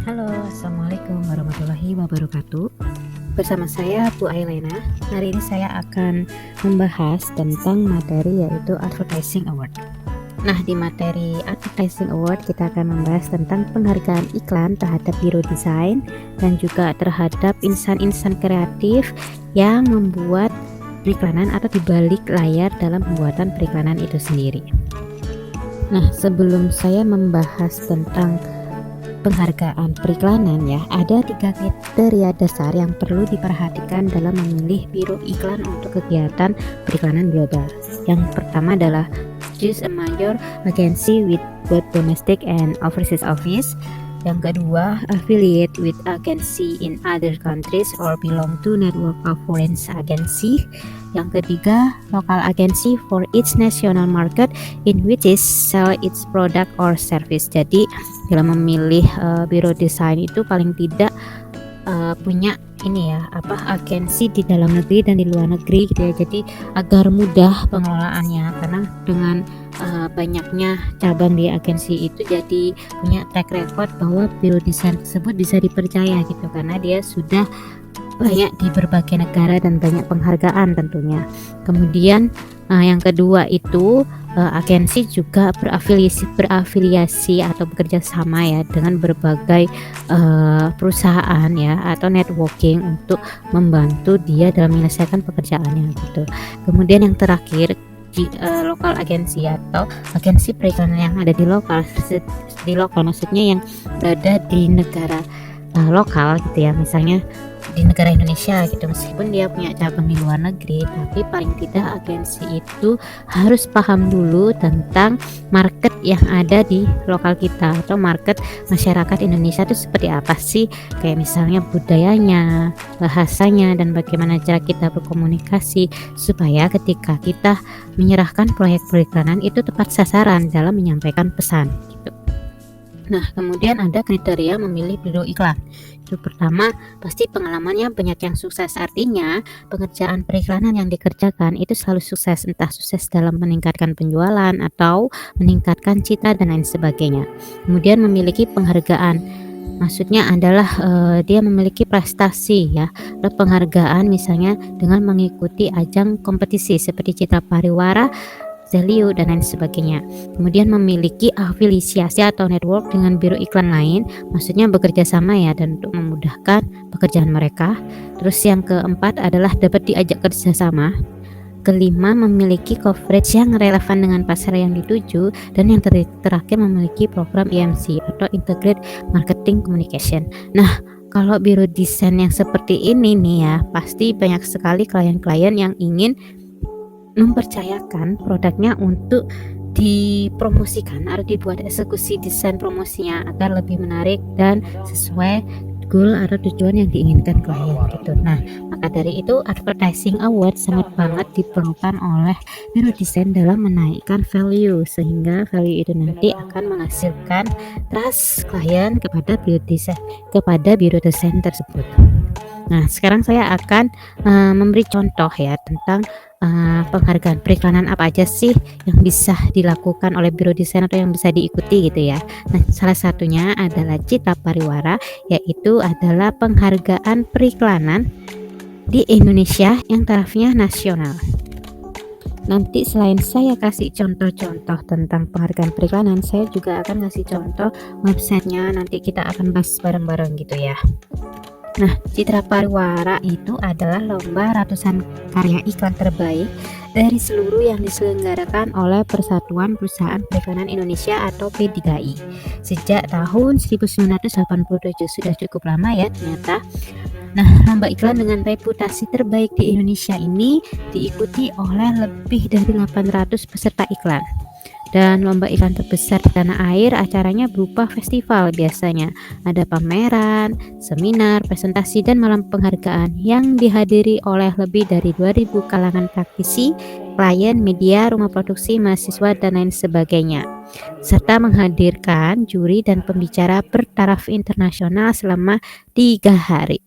Halo, Assalamualaikum warahmatullahi wabarakatuh. Bersama saya Bu Ailena. Hari ini saya akan membahas tentang materi yaitu Advertising Award. Nah, di materi Advertising Award kita akan membahas tentang penghargaan iklan terhadap biro desain dan juga terhadap insan-insan kreatif yang membuat periklanan atau dibalik layar dalam pembuatan periklanan itu sendiri. Nah, sebelum saya membahas tentang penghargaan periklanan ya, ada 3 kriteria dasar yang perlu diperhatikan dalam memilih biro iklan untuk kegiatan periklanan global. Yang pertama adalah choose a major agency with both domestic and overseas office. Yang kedua, affiliate with agency in other countries or belong to network of foreign agency. Yang ketiga, local agency for each national market in which is sell its product or service. Jadi dalam memilih biro desain itu paling tidak punya agensi di dalam negeri dan di luar negeri gitu ya. Jadi agar mudah pengelolaannya, karena dengan banyaknya cabang di agensi itu jadi punya track record bahwa biro desain tersebut bisa dipercaya gitu, karena dia sudah banyak di berbagai negara dan banyak penghargaan tentunya. Kemudian yang kedua itu agensi juga berafiliasi atau bekerja sama ya dengan berbagai perusahaan ya atau networking untuk membantu dia dalam menyelesaikan pekerjaannya gitu. Kemudian yang terakhir lokal agensi atau agensi periklanan yang ada di lokal maksudnya yang berada di negara lokal gitu ya, misalnya di negara Indonesia gitu, meskipun dia punya cabang di luar negeri, tapi paling tidak agensi itu harus paham dulu tentang market yang ada di lokal kita atau market masyarakat Indonesia itu seperti apa sih, kayak misalnya budayanya, bahasanya, dan bagaimana cara kita berkomunikasi supaya ketika kita menyerahkan proyek periklanan itu tepat sasaran dalam menyampaikan pesan gitu. Nah, kemudian ada kriteria memilih biro iklan. Itu pertama, pasti pengalamannya banyak yang sukses. Artinya, pekerjaan periklanan yang dikerjakan itu selalu sukses, entah sukses dalam meningkatkan penjualan atau meningkatkan citra dan lain sebagainya. Kemudian memiliki penghargaan. Maksudnya adalah dia memiliki prestasi ya, atau penghargaan misalnya dengan mengikuti ajang kompetisi seperti Citra Pariwara, Zelio, dan lain sebagainya. Kemudian memiliki afiliasi atau network dengan biro iklan lain, maksudnya bekerja sama ya dan untuk memudahkan pekerjaan mereka. Terus yang keempat adalah dapat diajak kerjasama. Kelima, memiliki coverage yang relevan dengan pasar yang dituju, dan yang terakhir memiliki program IMC atau Integrated Marketing Communication. Nah, kalau biro desain yang seperti ini nih ya, pasti banyak sekali klien-klien yang ingin mempercayakan produknya untuk dipromosikan atau dibuat eksekusi desain promosinya agar lebih menarik dan sesuai goal atau tujuan yang diinginkan klien gitu. Nah, maka dari itu Advertising Award sangat banget diperlukan oleh biro desain dalam menaikkan value, sehingga value itu nanti akan menghasilkan trust klien kepada biro desain tersebut. Nah, sekarang saya akan memberi contoh ya tentang penghargaan periklanan apa aja sih yang bisa dilakukan oleh biro desain atau yang bisa diikuti gitu ya. Nah, salah satunya adalah Citra Pariwara, yaitu adalah penghargaan periklanan di Indonesia yang tarafnya nasional. Nanti selain saya kasih contoh-contoh tentang penghargaan periklanan, saya juga akan kasih contoh websitenya, nanti kita akan bahas bareng-bareng gitu ya. Nah, Citra Pariwara itu adalah lomba ratusan karya iklan terbaik dari seluruh yang diselenggarakan oleh Persatuan Perusahaan Periklanan Indonesia atau P3I sejak tahun 1987. Sudah cukup lama ya ternyata. Nah, lomba iklan dengan reputasi terbaik di Indonesia ini diikuti oleh lebih dari 800 peserta iklan. Dan lomba iklan terbesar di tanah air acaranya berupa festival biasanya. Ada pameran, seminar, presentasi, dan malam penghargaan yang dihadiri oleh lebih dari 2000 kalangan praktisi, klien, media, rumah produksi, mahasiswa, dan lain sebagainya. Serta menghadirkan juri dan pembicara bertaraf internasional selama 3 hari.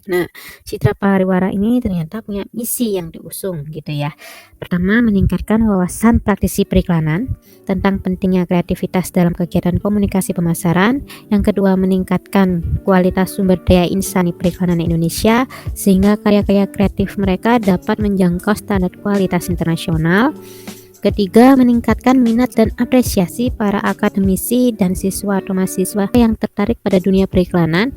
Nah, Citra Pariwara ini ternyata punya misi yang diusung gitu ya. Pertama, meningkatkan wawasan praktisi periklanan tentang pentingnya kreativitas dalam kegiatan komunikasi pemasaran. Yang kedua, meningkatkan kualitas sumber daya insani periklanan Indonesia sehingga karya-karya kreatif mereka dapat menjangkau standar kualitas internasional. Ketiga, meningkatkan minat dan apresiasi para akademisi dan siswa atau mahasiswa yang tertarik pada dunia periklanan.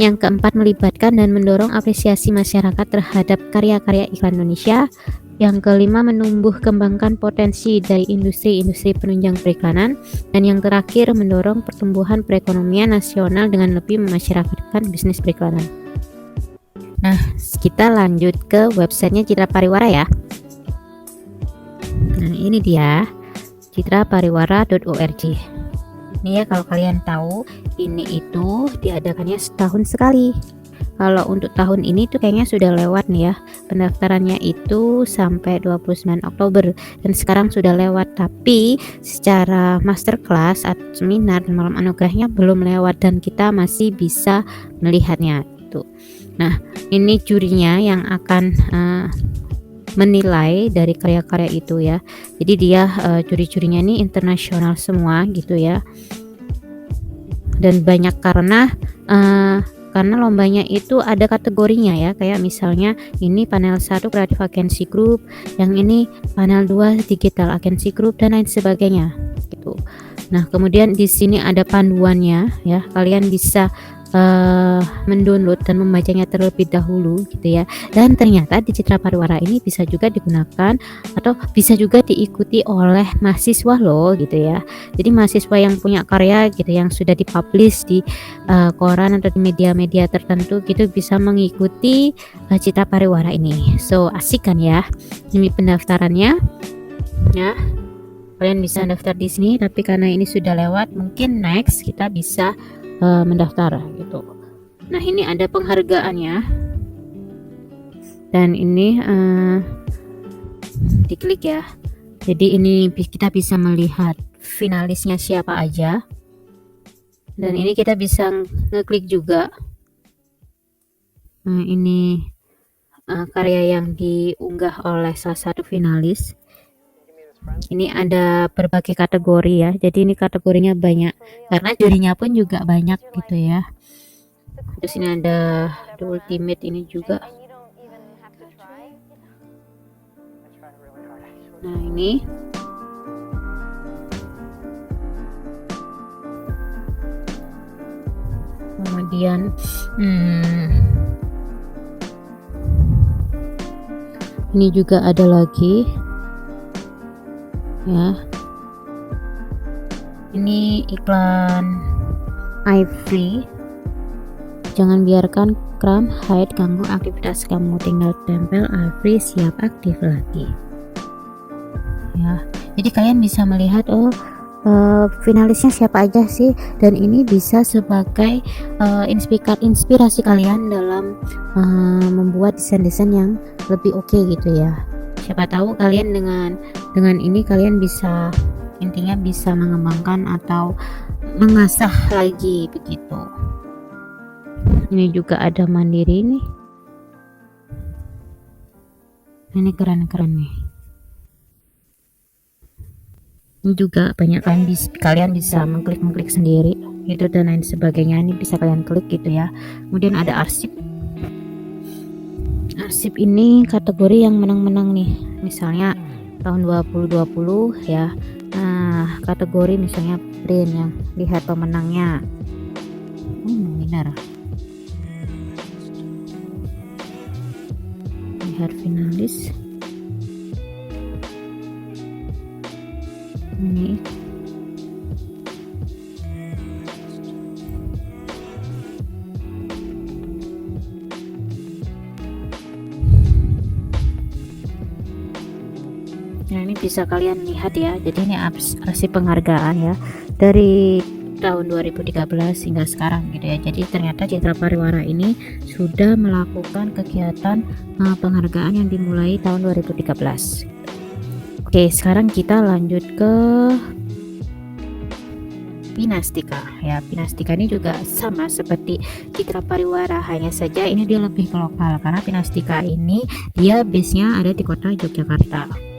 Yang keempat, melibatkan dan mendorong apresiasi masyarakat terhadap karya-karya iklan Indonesia. Yang kelima, menumbuh kembangkan potensi dari industri-industri penunjang periklanan. Dan yang terakhir, mendorong pertumbuhan perekonomian nasional dengan lebih memasyarakatkan bisnis periklanan. Nah, kita lanjut ke websitenya Citra Pariwara ya. Nah, ini dia citrapariwara.org. Ini ya, kalau kalian tahu, ini itu diadakannya setahun sekali. Kalau untuk tahun ini tuh kayaknya sudah lewat nih ya. Pendaftarannya itu sampai 29 Oktober dan sekarang sudah lewat, tapi secara masterclass atau seminar dan malam anugerahnya belum lewat dan kita masih bisa melihatnya itu. Nah, ini jurinya yang akan menilai dari karya-karya itu ya. Jadi dia juri-jurinya ini internasional semua gitu ya. Dan banyak karena lombanya itu ada kategorinya ya, kayak misalnya ini panel 1 Creative Agency Group, yang ini panel 2 Digital Agency Group dan lain sebagainya gitu. Nah, kemudian di sini ada panduannya ya. Kalian bisa mendownload dan membacanya terlebih dahulu gitu ya. Dan ternyata di Citra Pariwara ini bisa juga digunakan atau bisa juga diikuti oleh mahasiswa loh gitu ya. Jadi mahasiswa yang punya karya gitu yang sudah dipublish di koran atau di media-media tertentu gitu bisa mengikuti Citra Pariwara ini. So asik kan ya. Ini pendaftarannya ya. Kalian bisa daftar di sini, tapi karena ini sudah lewat, mungkin next kita bisa mendaftar gitu. Nah, ini ada penghargaannya dan ini diklik ya. Jadi ini kita bisa melihat finalisnya siapa aja dan ini kita bisa ngeklik juga. Nah, ini karya yang diunggah oleh salah satu finalis. Ini ada berbagai kategori ya, jadi ini kategorinya banyak karena jurinya pun juga banyak gitu ya. Terus ini ada The Ultimate ini juga. Nah, ini kemudian ini juga ada lagi ya. Ini iklan iFree. Jangan biarkan kram hide ganggu aktivitas kamu, tinggal tempel iFree siap aktif lagi ya. Jadi kalian bisa melihat finalisnya siapa aja sih, dan ini bisa sebagai inspirasi kalian dalam membuat desain-desain yang lebih oke gitu ya. Siapa tahu kalian dengan ini kalian bisa intinya bisa mengembangkan atau mengasah lagi begitu. Ini juga ada Mandiri nih. Ini keren-keren nih. Ini juga banyak kalian bisa mengklik sendiri gitu dan lain sebagainya. Ini bisa kalian klik gitu ya. Kemudian ada arsip. Arsip ini kategori yang menang-menang nih, misalnya tahun 2020 ya. Nah, kategori misalnya print, yang lihat pemenangnya winner, lihat finalis ini. Nah, ini bisa kalian lihat ya. Jadi ini arsip penghargaan ya dari tahun 2013 hingga sekarang gitu ya. Jadi ternyata Citra Pariwara ini sudah melakukan kegiatan penghargaan yang dimulai tahun 2013. Oke, sekarang kita lanjut ke Pinastika ya. Pinastika ini juga sama seperti Citra Pariwara, hanya saja ini dia lebih ke lokal karena Pinastika ini dia base-nya ada di kota Yogyakarta.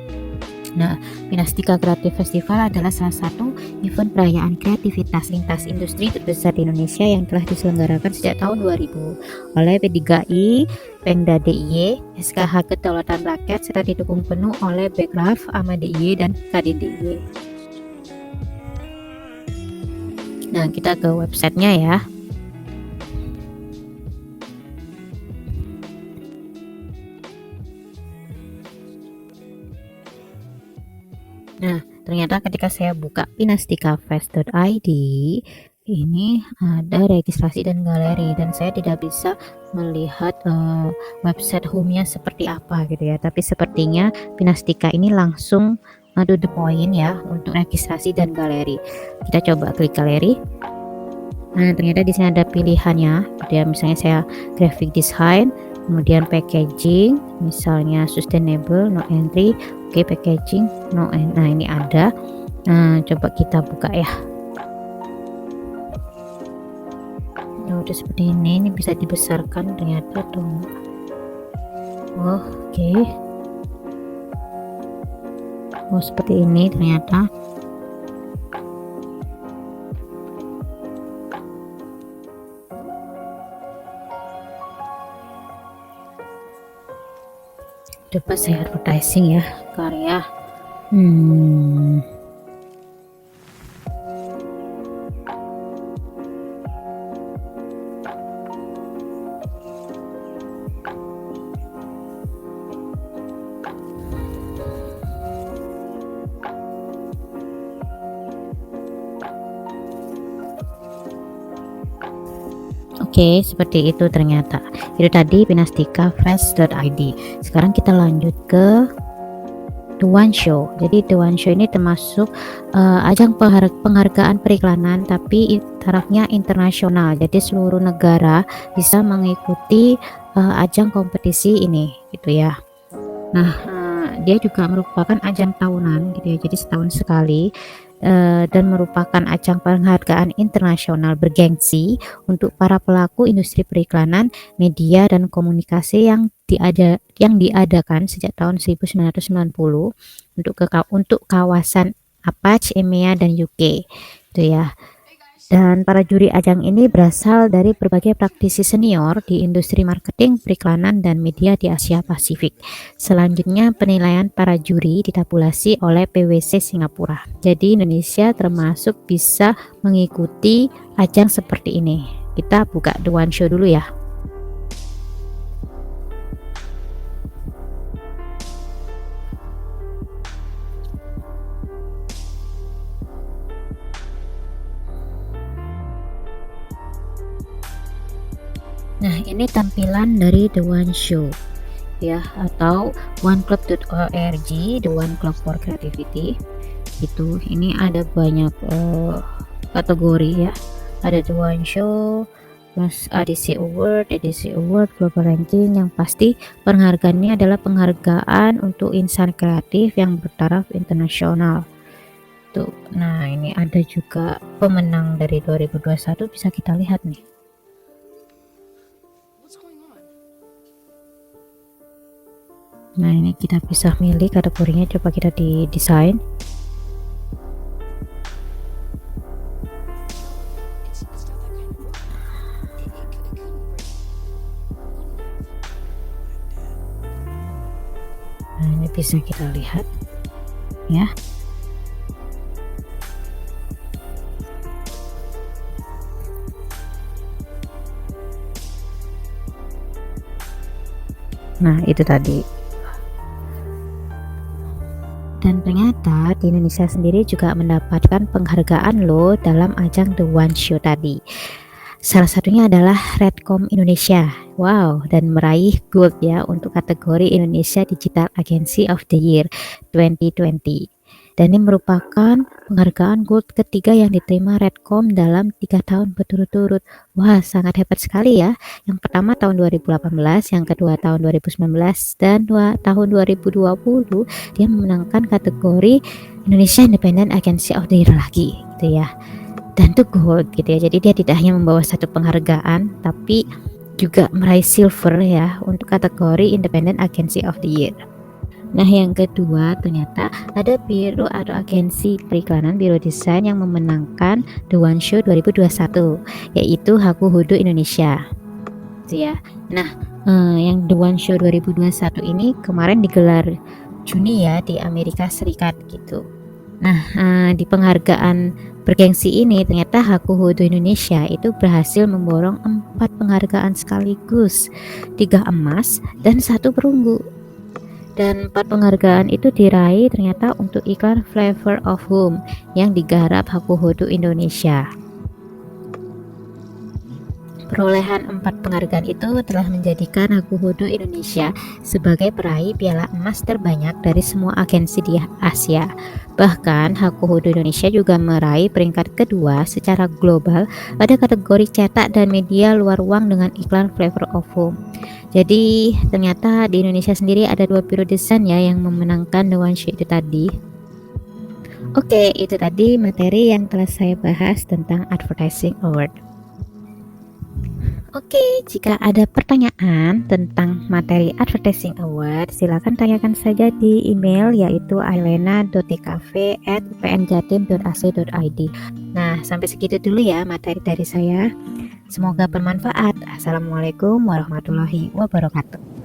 Nah, Pinastika Creative Festival adalah salah satu event perayaan kreativitas lintas industri terbesar di Indonesia yang telah diselenggarakan sejak tahun 2000 oleh P3I, Pemda DIY, SKH Kedaulatan Rakyat, serta didukung penuh oleh Bekraf, AMA DIY, dan KDDIY. Nah, kita ke websitenya ya. Nah, ternyata ketika saya buka pinastikafest.id, ini ada registrasi dan galeri, dan saya tidak bisa melihat website home-nya seperti apa gitu ya. Tapi sepertinya Pinastika ini langsung to the point ya untuk registrasi dan galeri. Kita coba klik galeri. Nah, ternyata di sini ada pilihannya. Dia misalnya saya graphic design, kemudian packaging, misalnya sustainable, no entry. Oke, packaging, no end. Nah, ini ada. Nah, coba kita buka ya. Nah, udah seperti ini bisa dibesarkan ternyata tuh. Oh, oke. Oh, seperti ini ternyata. Coba saya advertising ya karya. Oke, seperti itu ternyata. Itu tadi pinastikafest.id. Sekarang kita lanjut ke The One Show. Jadi The One Show ini termasuk ajang penghargaan periklanan, tapi tarafnya internasional. Jadi seluruh negara bisa mengikuti ajang kompetisi ini, gitu ya. Nah, dia juga merupakan ajang tahunan, gitu ya. Jadi setahun sekali. Dan merupakan ajang penghargaan internasional bergengsi untuk para pelaku industri periklanan, media, dan komunikasi yang diadakan sejak tahun 1990 untuk kawasan APAC, EMEA, dan UK, itu ya. Dan para juri ajang ini berasal dari berbagai praktisi senior di industri marketing, periklanan, dan media di Asia Pasifik. Selanjutnya, penilaian para juri ditabulasi oleh PwC Singapura. Jadi Indonesia termasuk bisa mengikuti ajang seperti ini. Kita buka The One Show dulu ya. Nah, ini tampilan dari The One Show ya, atau oneclub.org, The One Club for Creativity. Itu ini ada banyak kategori ya. Ada The One Show, terus ADC Award, Global Ranking. Yang pasti penghargaannya adalah penghargaan untuk insan kreatif yang bertaraf internasional. Tuh. Nah, ini ada juga pemenang dari 2021, bisa kita lihat nih. Nah, ini kita bisa milih kategorinya. Coba kita di desain. Nah, ini bisa kita lihat ya. Nah, itu tadi. Dan ternyata di Indonesia sendiri juga mendapatkan penghargaan loh dalam ajang The One Show tadi. Salah satunya adalah Redcom Indonesia. Wow, dan meraih gold ya untuk kategori Indonesia Digital Agency of the Year 2020. Dan ini merupakan penghargaan gold ketiga yang diterima Redcom dalam 3 tahun berturut-turut. Wah, sangat hebat sekali ya. Yang pertama tahun 2018, yang kedua tahun 2019, dan tahun 2020 dia memenangkan kategori Indonesia Independent Agency of the Year lagi, gitu ya. dan to gold gitu ya. Jadi dia tidak hanya membawa satu penghargaan tapi juga meraih silver ya untuk kategori Independent Agency of the Year. Nah, yang kedua ternyata ada biro atau agensi periklanan biro desain yang memenangkan The One Show 2021, yaitu Haku Hodo Indonesia. Gitu ya. Nah, yang The One Show 2021 ini kemarin digelar Juni ya di Amerika Serikat gitu. Nah, di penghargaan bergengsi ini ternyata Haku Hodo Indonesia itu berhasil memborong 4 penghargaan sekaligus, 3 emas dan 1 perunggu. Dan 4 penghargaan itu diraih ternyata untuk iklan Flavor of Home yang digarap Haku Hodo Indonesia. Perolehan 4 penghargaan itu telah menjadikan Haku Hodo Indonesia sebagai peraih piala emas terbanyak dari semua agensi di Asia. Bahkan Haku Hodo Indonesia juga meraih peringkat kedua secara global pada kategori cetak dan media luar ruang dengan iklan Flavor of Home. Jadi ternyata di Indonesia sendiri ada 2 biro desain ya yang memenangkan The One Show itu tadi. Oke, itu tadi materi yang telah saya bahas tentang Advertising Award. Oke, jika ada pertanyaan tentang materi Advertising Award, silakan tanyakan saja di email yaitu ailena.tkv@upnjatim.ac.id. Nah, sampai segitu dulu ya materi dari saya. Semoga bermanfaat. Assalamualaikum warahmatullahi wabarakatuh.